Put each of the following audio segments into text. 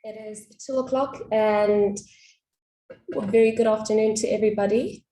It is 2:00 and a very good afternoon to everybody.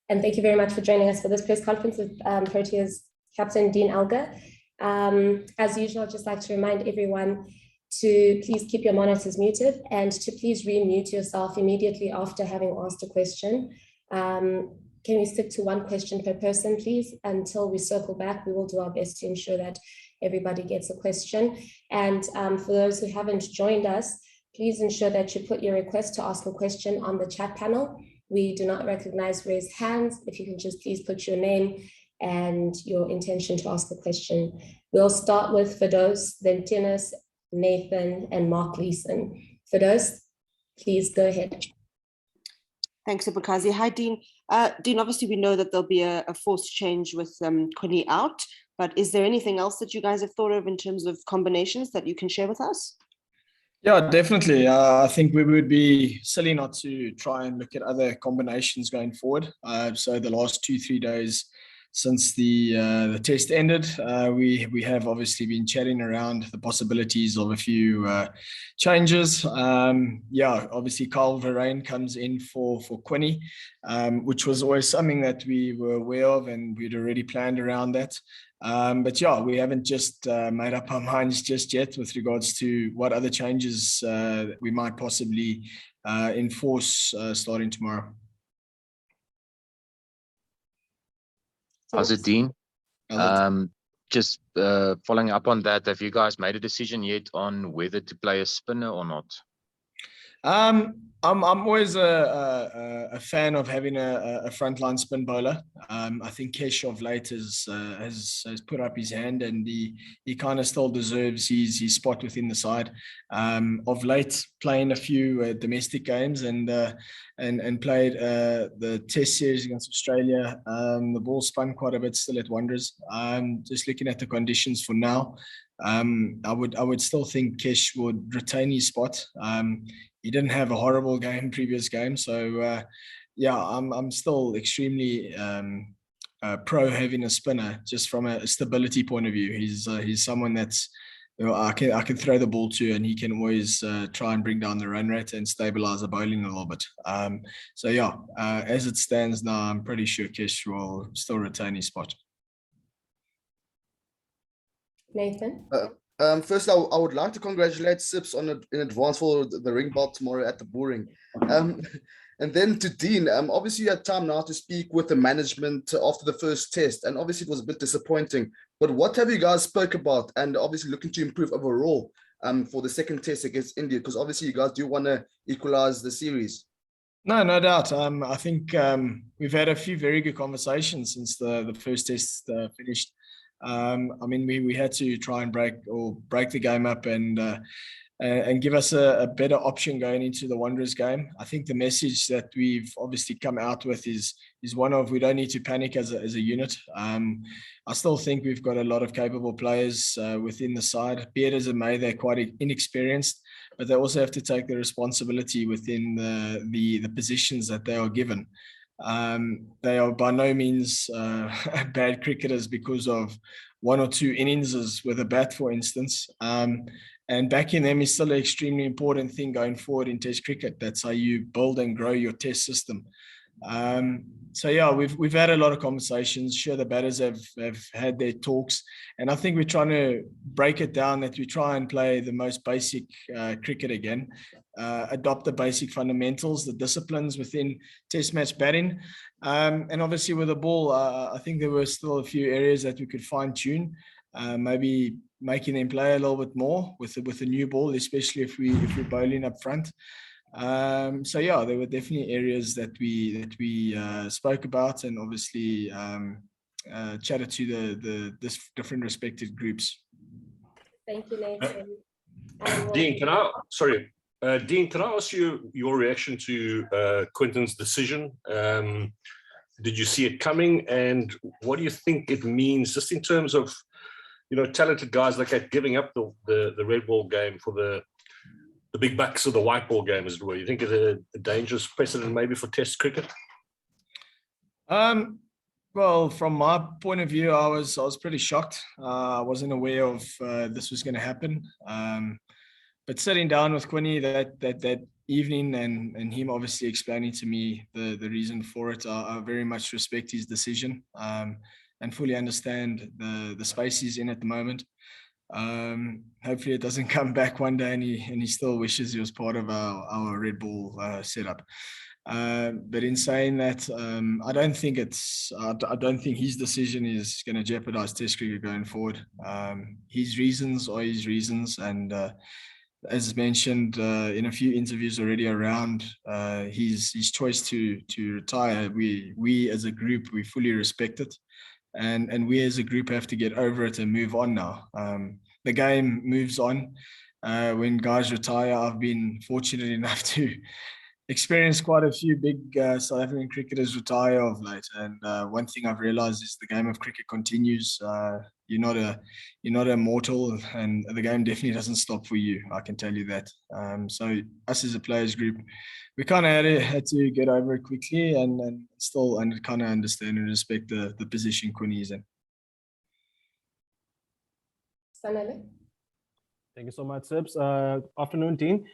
And thank you very much for joining us for this press conference with Proteas Captain Dean Elgar. As usual, I'd just like to remind everyone to please keep your monitors muted and to please remute yourself immediately after having asked a question. Can we stick to one question per person, please? Until we circle back, we will do our best to ensure that everybody gets a question. And for those who haven't joined us, please ensure that you put your request to ask a question on the chat panel. We do not recognize raised hands. If you can just please put your name and your intention to ask a question. We'll start with Fidos, then Tinus, Nathan, and Mark Leeson. Fidos, please go ahead. Thanks, Ibukazi. Hi, Dean. Dean, obviously we know that there'll be a forced change with Quinny out, but is there anything else that you guys have thought of in terms of combinations that you can share with us? Yeah, definitely. I think we would be silly not to try and look at other combinations going forward. So the last 2-3 days since the test ended, we have obviously been chatting around the possibilities of a few changes. Yeah, obviously Carl Verreyn comes in for Quinny, which was always something that we were aware of and we'd already planned around that. But yeah, we haven't just made up our minds just yet with regards to what other changes we might possibly enforce starting tomorrow. How's it, Dean? Just following up on that, have you guys made a decision yet on whether to play a spinner or not? I'm always a fan of having a frontline spin bowler. I think Kesh of late has put up his hand and he kind of still deserves his spot within the side. Of late, playing a few domestic games and played the Test series against Australia. The ball spun quite a bit still at Wanderers. Just looking at the conditions for now, I would still think Kesh would retain his spot. He didn't have a horrible game previous game, so yeah, I'm still extremely pro having a spinner just from a stability point of view. He's someone that's, you know, I can throw the ball to, and he can always try and bring down the run rate and stabilize the bowling a little bit. So yeah, as it stands now, I'm pretty sure Kesh will still retain his spot. Nathan? First, I would like to congratulate Sips in advance for the ring belt tomorrow at the Bullring. And then to Dean, obviously you had time now to speak with the management after the first test, and obviously it was a bit disappointing. But what have you guys spoke about, and obviously looking to improve overall for the second test against India? Because obviously you guys do want to equalize the series. No doubt. I think we've had a few very good conversations since the first test finished. I mean, we had to try and break the game up and give us a better option going into the Wanderers game. I think the message that we've obviously come out with is one of, we don't need to panic as a unit. I still think we've got a lot of capable players within the side. Be it as it may, they're quite inexperienced, but they also have to take the responsibility within the positions that they are given. They are by no means bad cricketers because of 1 or 2 innings with a bat, for instance. And backing them is still an extremely important thing going forward in Test cricket. That's how you build and grow your Test system. So yeah, we've had a lot of conversations. Sure, the batters have had their talks, and I think we're trying to break it down that we try and play the most basic cricket again, adopt the basic fundamentals, the disciplines within Test match batting, and obviously with the ball, I think there were still a few areas that we could fine tune, maybe making them play a little bit more with the new ball, especially if we're bowling up front. So yeah, there were definitely areas that we spoke about, and obviously chatted to the different respected groups. Thank you, Nathan. Dean, Dean, can I ask you your reaction to Quinton's decision? Did you see it coming, and what do you think it means, just in terms of, you know, talented guys like that giving up the red ball game for the big bucks of the white ball game, as it were? You think it's a dangerous precedent maybe for Test cricket? Well, from my point of view, I was pretty shocked. I wasn't aware of this was going to happen. sitting down with Quinny that evening and him obviously explaining to me the reason for it, I very much respect his decision and fully understand the space he's in at the moment. Hopefully it doesn't come back one day and he still wishes he was part of our Red Bull setup. But in saying that, I don't think his decision is going to jeopardize Test cricket going forward. His reasons are his reasons, and as mentioned in a few interviews already around his choice to retire, we as a group, we fully respect it. And we as a group have to get over it and move on now. The game moves on. When guys retire, I've been fortunate enough to experience quite a few big South African cricketers retire of late. And one thing I've realized is the game of cricket continues. You're not immortal, and the game definitely doesn't stop for you. I can tell you that. So us as a players group, we kind of had to get over it quickly and still kind of understand and respect the position Quinny is in. Sanele? Thank you so much, Sips. Afternoon, Dean.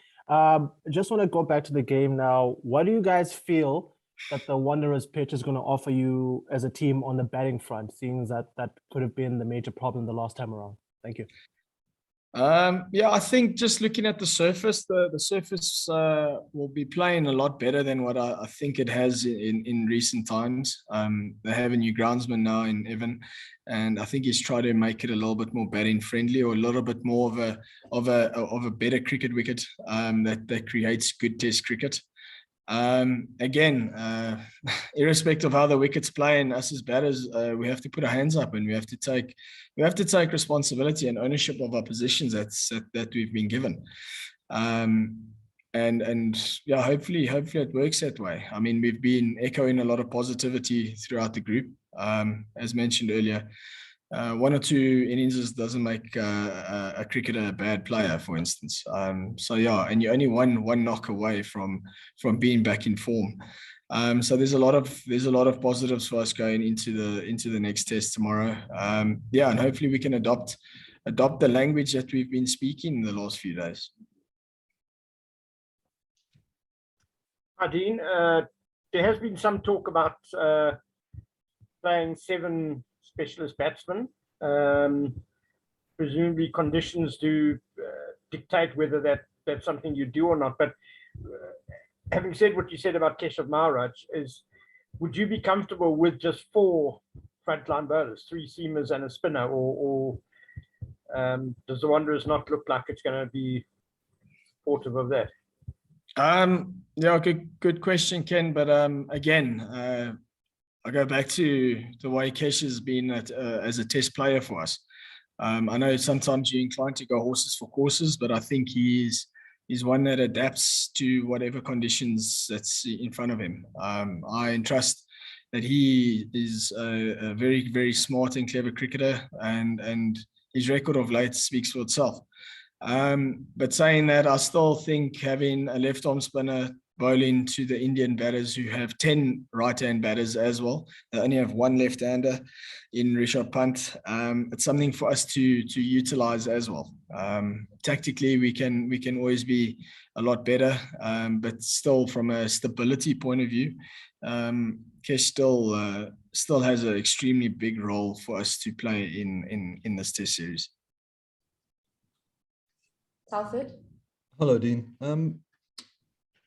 Just want to go back to the game now. What do you guys feel that the Wanderers pitch is going to offer you as a team on the batting front, seeing that could have been the major problem the last time around? Thank you. Yeah, I think just looking at the surface, the surface will be playing a lot better than what I think it has in recent times. They have a new groundsman now in Evan, and I think he's tried to make it a little bit more batting friendly, or a little bit more of a better cricket wicket that creates good Test cricket. Again, irrespective of how the wickets play, and us as batters, we have to put our hands up and we have to take responsibility and ownership of our positions that we've been given. And yeah, hopefully it works that way. I mean, we've been echoing a lot of positivity throughout the group. As mentioned earlier, one or two innings doesn't make a cricketer a bad player, for instance. So yeah, and you're only one knock away from being back in form. So there's a lot of positives for us going into the next test tomorrow. Yeah, and hopefully we can adopt the language that we've been speaking in the last few days. Hi, Dean. There has been some talk about playing 7 specialist batsmen. Presumably conditions do dictate whether that's something you do or not. But having said what you said about Keshav Maharaj, would you be comfortable with just 4 frontline bowlers, 3 seamers and a spinner, or does the Wanderers not look like it's going to be supportive of that? Yeah, good question, Ken. But again, I go back to the way Kesh has been as a test player for us. I know sometimes you're inclined to go horses for courses, but I think he's one that adapts to whatever conditions that's in front of him. I entrust that he is a very, very smart and clever cricketer, and his record of late speaks for itself. But saying that, I still think having a left-arm spinner bowling to the Indian batters who have 10 right-hand batters as well, they only have 1 left-hander in Rishabh Pant. It's something for us to utilize as well. Tactically, we can always be a lot better, but still from a stability point of view, Kesh still has an extremely big role for us to play in this test series. Telford? Hello, Dean.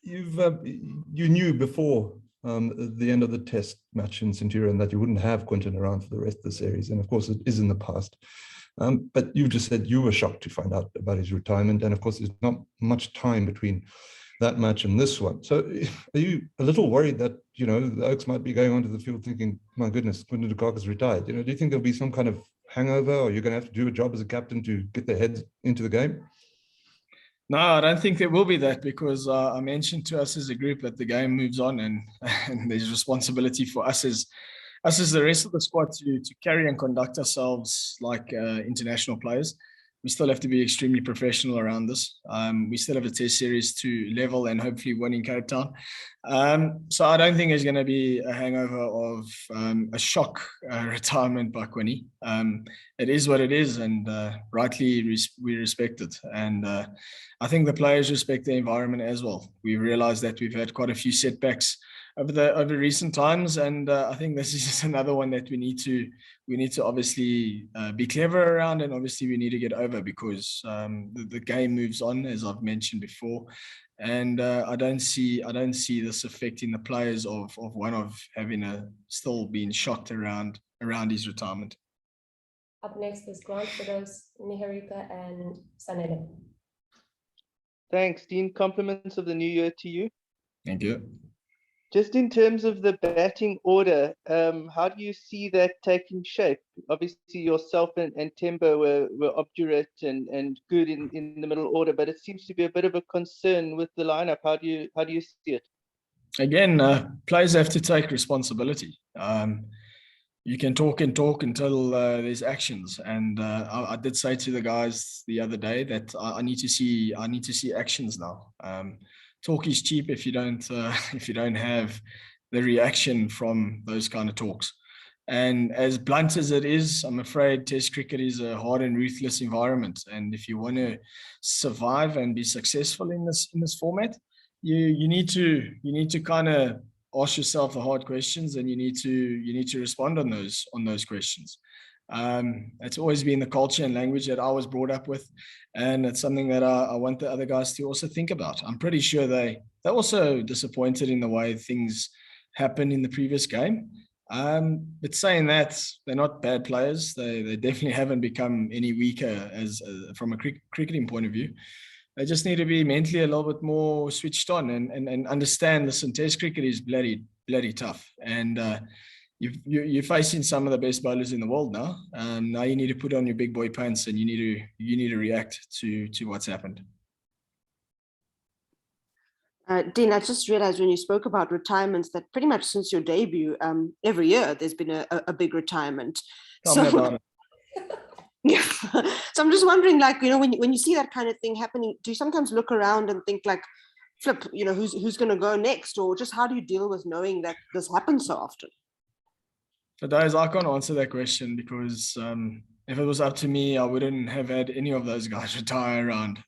You knew before the end of the test match in Centurion that you wouldn't have Quinton around for the rest of the series, and of course it is in the past. But you just said you were shocked to find out about his retirement, and of course there's not much time between that match and this one. So are you a little worried that, you know, the Oaks might be going onto the field thinking, my goodness, Quinton de Kock has retired? You know, do you think there'll be some kind of hangover, or you're going to have to do a job as a captain to get their heads into the game? No, I don't think there will be that, because I mentioned to us as a group that the game moves on, and there's responsibility for us as the rest of the squad to carry and conduct ourselves like international players. we still have to be extremely professional around this. We still have a test series to level and hopefully win in Cape Town. So I don't think there's going to be a hangover of a shock retirement by Quinny. It is what it is, and rightly we respect it. And I think the players respect the environment as well. We realize that we've had quite a few setbacks over recent times, and I think this is just another one that we need to obviously be clever around, and obviously we need to get over, because the game moves on, as I've mentioned before, and I don't see this affecting the players of having still being shocked around his retirement. Up next is Grant for those, Niharika and Sanele. Thanks, Dean. Compliments of the new year to you. Thank you. Just in terms of the batting order, how do you see that taking shape? Obviously, yourself and Temba were obdurate and good in the middle order, but it seems to be a bit of a concern with the lineup. How do you see it? Again, players have to take responsibility. You can talk and talk until there's actions, and I did say to the guys the other day that I need to see actions now. Talk is cheap if you don't have the reaction from those kind of talks. And as blunt as it is, I'm afraid Test cricket is a hard and ruthless environment. And if you want to survive and be successful in this format, you need to kind of ask yourself the hard questions, and you need to respond on those questions. It's always been the culture and language that I was brought up with, and it's something that I want the other guys to also think about. I'm pretty sure they're also disappointed in the way things happened in the previous game. But saying that, they're not bad players. They definitely haven't become any weaker as from a cricketing point of view. They just need to be mentally a little bit more switched on and understand. Listen, Test cricket is bloody tough, and you're facing some of the best bowlers in the world now. Now you need to put on your big boy pants, and you need to react to what's happened. Dean, I just realized when you spoke about retirements that pretty much since your debut, every year there's been a big retirement. Tell me about it. Yeah. So I'm just wondering, like, when you see that kind of thing happening, do you sometimes look around and think like, flip, who's going to go next, or just how do you deal with knowing that this happens so often? For those, I can't answer that question, because if it was up to me, I wouldn't have had any of those guys retire around.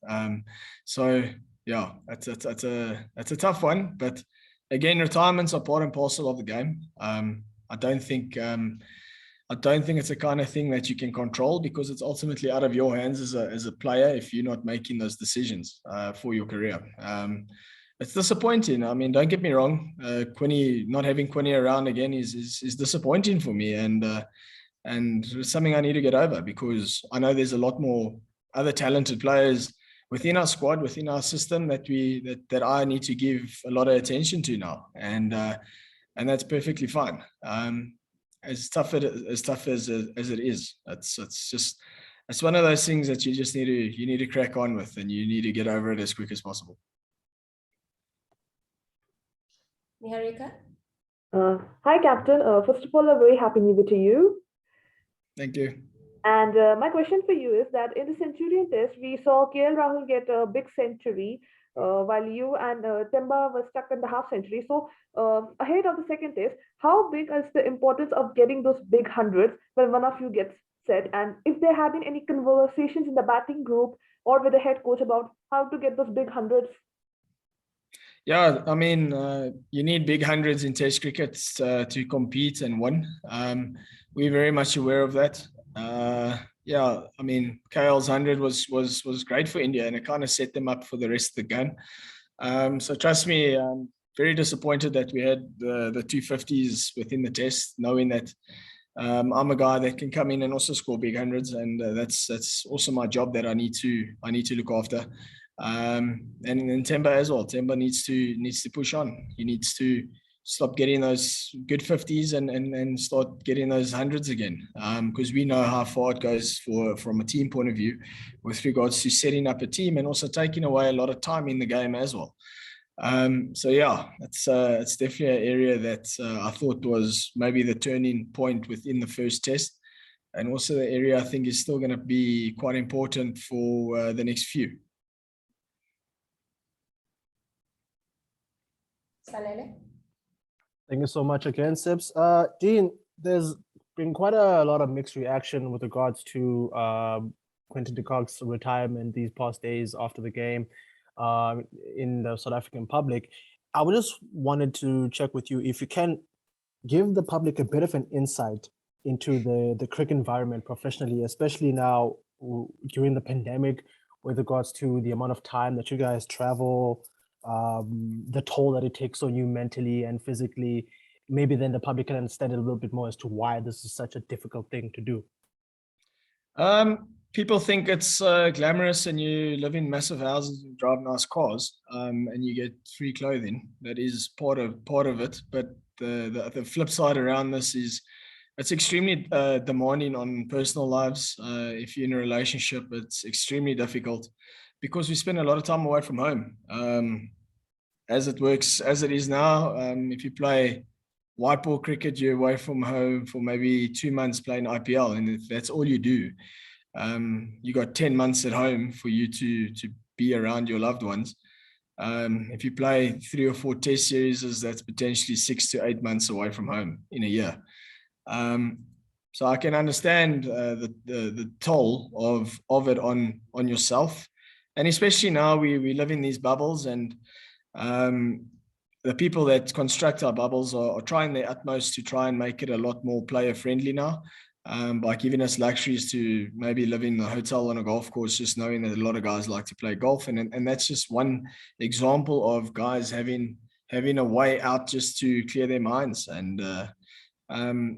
So yeah, that's a tough one. But again, retirements are part and parcel of the game. I don't think it's a kind of thing that you can control, because it's ultimately out of your hands as a player if you're not making those decisions for your career. It's disappointing. I mean, don't get me wrong. Not having Quinny around again is disappointing for me, and it's something I need to get over, because I know there's a lot more other talented players within our squad, within our system that I need to give a lot of attention to now, and that's perfectly fine. As tough as it is, it's one of those things that you need to crack on with, and you need to get over it as quick as possible. Niharika? Hi, Captain. First of all, a very happy new year to you. Thank you. And my question for you is that in the Centurion Test, we saw KL Rahul get a big century, while you and Temba were stuck in the half century. So ahead of the second Test, how big is the importance of getting those big hundreds when one of you gets set? And if there have been any conversations in the batting group or with the head coach about how to get those big hundreds? Yeah, I mean, you need big hundreds in Test cricket to compete and win. We're very much aware of that. Yeah, I mean, KL's 100 was great for India, and it kind of set them up for the rest of the game. So trust me, I'm very disappointed that we had the 250s within the Test, knowing that I'm a guy that can come in and also score big hundreds, and that's also my job that I need to look after. And then Temba as well. Temba needs to push on. He needs to stop getting those good 50s and start getting those hundreds again. Because we know how far it goes from a team point of view with regards to setting up a team and also taking away a lot of time in the game as well. So yeah, it's definitely an area that I thought was maybe the turning point within the first Test. And also the area I think is still going to be quite important for the next few. Sanele? Thank you so much again, Sips. Dean, there's been quite a lot of mixed reaction with regards to Quentin de Kock's retirement these past days after the game in the South African public. I just wanted to check with you if you can give the public a bit of an insight into the cricket environment professionally, especially now during the pandemic, with regards to the amount of time that you guys travel, the toll that it takes on you mentally and physically. Maybe then the public can understand it a little bit more as to why this is such a difficult thing to do. People think it's glamorous and you live in massive houses and drive nice cars, and you get free clothing. That is part of it. But the flip side around this is it's extremely demanding on personal lives. If you're in a relationship, it's extremely difficult because we spend a lot of time away from home. As it works, as it is now, if you play white ball cricket, you're away from home for maybe 2 months playing IPL, and if that's all you do, you got 10 months at home for you to be around your loved ones. If you play 3 or 4 test series, that's potentially 6 to 8 months away from home in a year. So I can understand the toll of it on yourself, and especially now we live in these bubbles, and the people that construct our bubbles are trying their utmost to try and make it a lot more player friendly now, by giving us luxuries to maybe live in a hotel on a golf course, just knowing that a lot of guys like to play golf, and that's just one example of guys having a way out just to clear their minds. And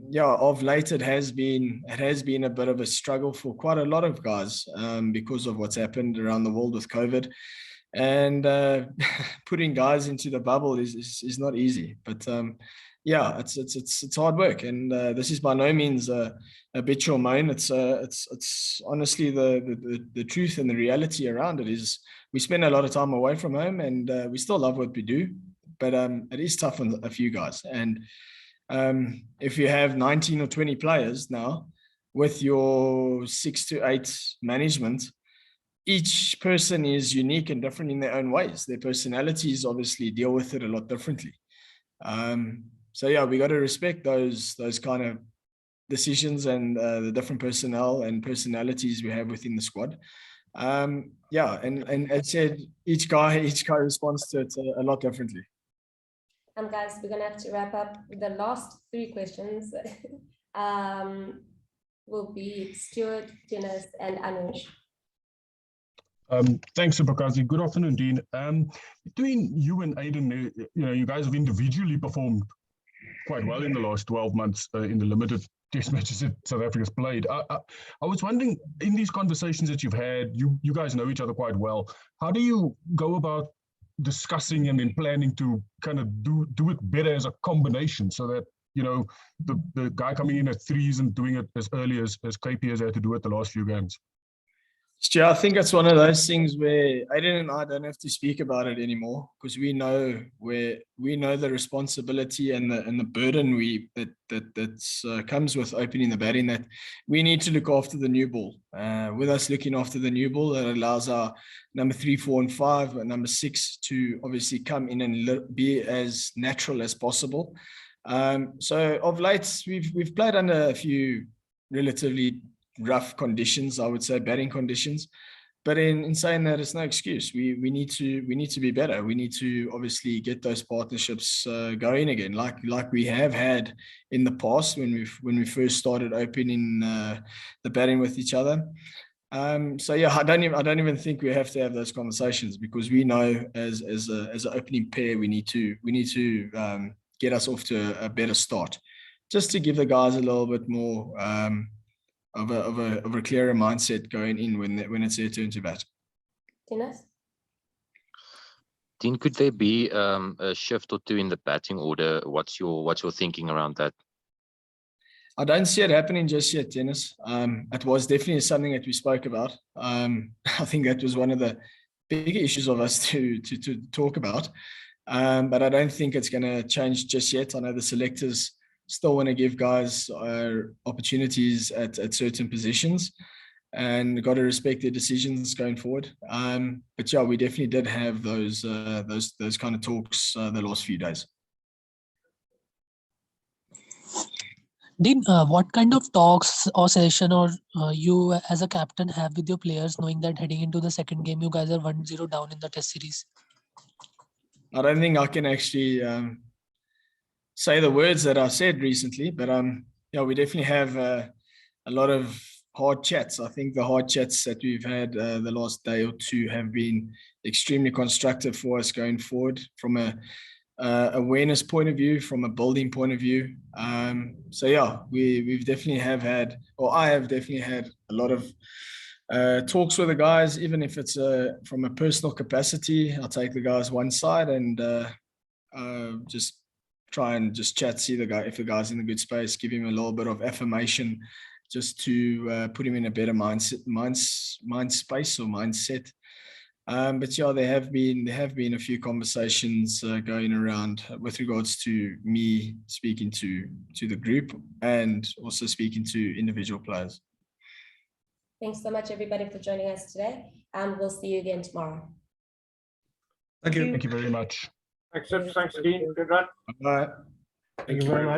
yeah, of late it has been a bit of a struggle for quite a lot of guys, because of what's happened around the world with COVID, and putting guys into the bubble is not easy. But yeah, it's hard work, and this is by no means a bitch or moan. It's honestly the truth, and the reality around it is we spend a lot of time away from home, and we still love what we do, but it is tough on a few guys. And if you have 19 or 20 players now with your 6 to 8 management, each person is unique and different in their own ways. Their personalities obviously deal with it a lot differently. So yeah, we got to respect those kind of decisions and the different personnel and personalities we have within the squad. Yeah, and as said, each guy responds to it a lot differently. Guys, we're gonna have to wrap up. The last 3 questions will be Stuart, Dennis, and Anuj. Thanks, Sipakazi. Good afternoon, Dean. Between you and Aiden, you guys have individually performed quite well in the last 12 months in the limited test matches that South Africa's played. I was wondering, in these conversations that you've had, you guys know each other quite well. How do you go about discussing and then planning to kind of do it better as a combination, so that the guy coming in at 3s and doing it as early as KP has had to do it the last few games? Stu, I think it's one of those things where Aiden and I don't have to speak about it anymore, because we know the responsibility and the burden that comes with opening the batting, that we need to look after the new ball. With us looking after the new ball, that allows our number 3, 4, and 5, and number 6 to obviously come in and be as natural as possible. So of late, we've played under a few relatively rough conditions, I would say, batting conditions, but in saying that, it's no excuse. We need to be better. We need to obviously get those partnerships going again, like we have had in the past when we first started opening the batting with each other. So yeah, I don't even think we have to have those conversations, because we know as an opening pair we need to get us off to a better start, just to give the guys a little bit more of a clearer mindset going in when it's their turn to bat. Dennis? Dean, could there be a shift or 2 in the batting order? What's your thinking around that? I don't see it happening just yet, Dennis. It was definitely something that we spoke about. I think that was one of the big issues of us to talk about. But I don't think it's going to change just yet. I know the selectors still want to give guys opportunities at certain positions, and got to respect their decisions going forward. But yeah, we definitely did have those kind of talks the last few days. Dean, what kind of talks or session or you as a captain have with your players, knowing that heading into the second game, you guys are 1-0 down in the test series? I don't think I can actually say the words that I've said recently, but yeah, we definitely have a lot of hard chats. I think the hard chats that we've had the last day or two have been extremely constructive for us going forward from a awareness point of view, from a building point of view. So yeah, we've definitely have had, or I have definitely had a lot of talks with the guys, even if it's from a personal capacity. I'll take the guys one side and just try and just chat, see the guy, if the guy's in a good space, give him a little bit of affirmation just to put him in a better mind space or mindset. But yeah, there have been a few conversations going around with regards to me speaking to the group and also speaking to individual players. Thanks so much, everybody, for joining us today. We'll see you again tomorrow. Thank you very much. Thanks, Dean. Good luck. Bye. Thank you very much.